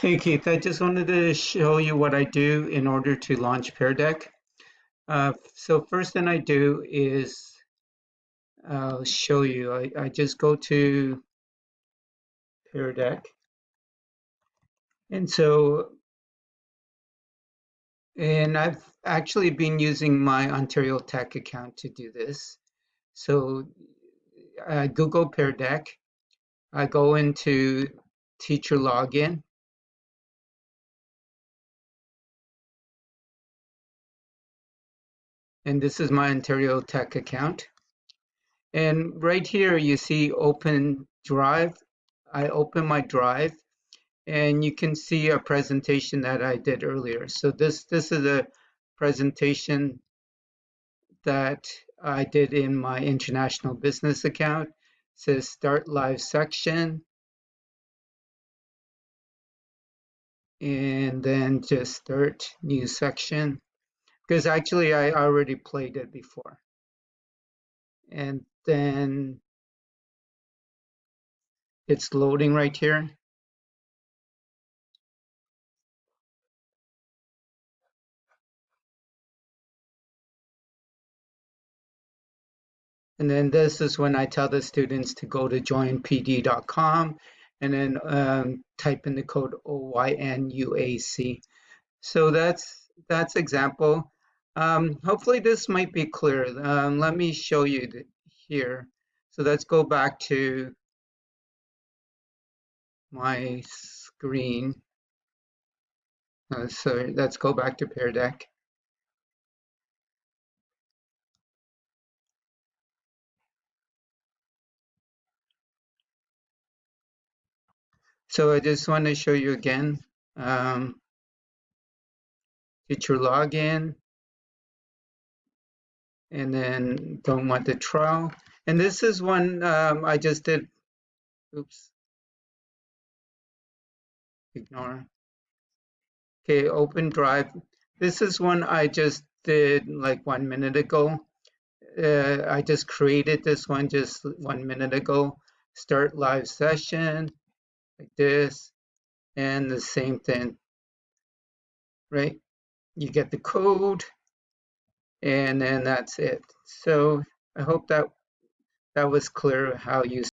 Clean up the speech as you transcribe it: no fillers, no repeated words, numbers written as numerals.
Hey Keith, I just wanted to show you what I do in order to launch Pear Deck. So first thing I do is I'll show you. I just go to Pear Deck, and I've actually been using my Ontario Tech account to do this. So I Google Pear Deck. I go into teacher login, and this is my Ontario Tech account. And right here you see Open Drive. I open my drive and you can see a presentation that I did earlier. So this is a presentation that I did in my international business account. It says start live section and then just start new section because actually I already played it before. And then it's loading right here. And then this is when I tell the students to go to joinpd.com and then type in the code OYNUAC. So that's example. Hopefully this might be clear. Let me show you here. So let's go back to my screen. So let's go back to Pear Deck. So I just want to show you again. Teacher login, and then don't want the trial. And this is one I just did. Oops, ignore. Okay, Open Drive. This is one I just did like 1 minute ago. I just created this one just 1 minute ago. Start live session like this, and the same thing, right? You get the code, and then that's it. So I hope that was clear how you